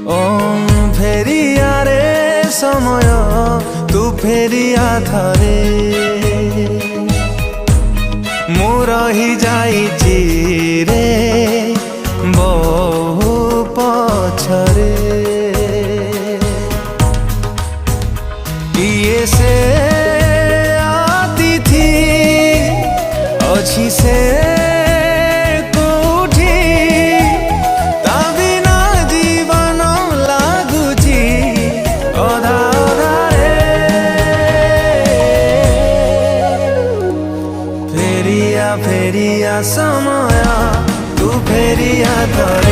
ओ फेरिया रे समय तू फेरिया थरे मु रही जाइछि रे बहु पछरे किए से अतिथि अछि से कोठी ता बिना जीवन लागुछि अधा अधा फेरिया फेरिया समय तू फेरिया थरे।